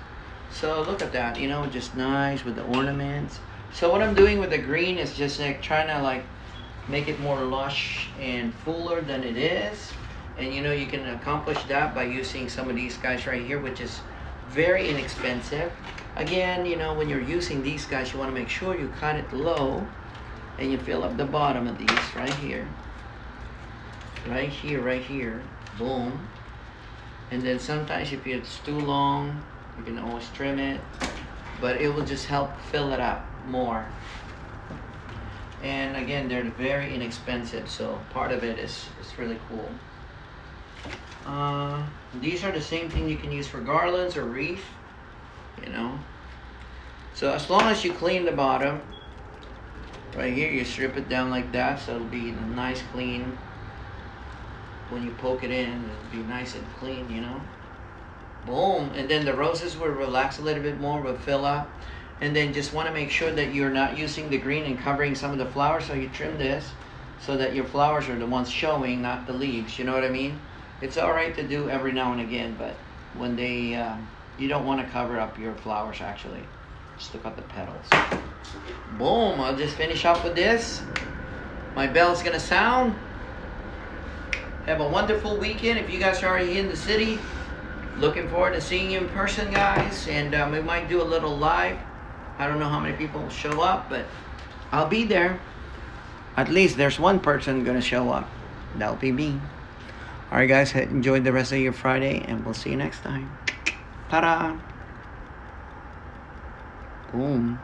So look at that, you know, just nice with the ornaments. So what I'm doing with the green is just like trying to like make it more lush and fuller than it is. And you know, you can accomplish that by using some of these guys right here, which is very inexpensive. Again, you know, when you're using these guys, you want to make sure you cut it low and you fill up the bottom of these right here. Right here, right here. Boom. And then sometimes if it's too long, you can always trim it. But it will just help fill it up more. And again, they're very inexpensive, so part of it is really cool. These are the same thing you can use for garlands or wreath, you know. So as long as you clean the bottom, right here, you strip it down like that, so it'll be nice, clean. When you poke it in, it'll be nice and clean, you know. Boom. And then the roses will relax a little bit more, will fill up. And then just want to make sure that you're not using the green and covering some of the flowers, so you trim this so that your flowers are the ones showing, not the leaves, you know what I mean? It's all right to do every now and again, but when they, you don't want to cover up your flowers actually. Just look at the petals. Boom, I'll just finish up with this. My bell's gonna sound. Have a wonderful weekend. If you guys are here in the city, looking forward to seeing you in person, guys. And we might do a little live. I don't know how many people will show up, but I'll be there. At least there's one person gonna show up. That'll be me. Alright guys, enjoy the rest of your Friday, and we'll see you next time. Ta-da! Boom.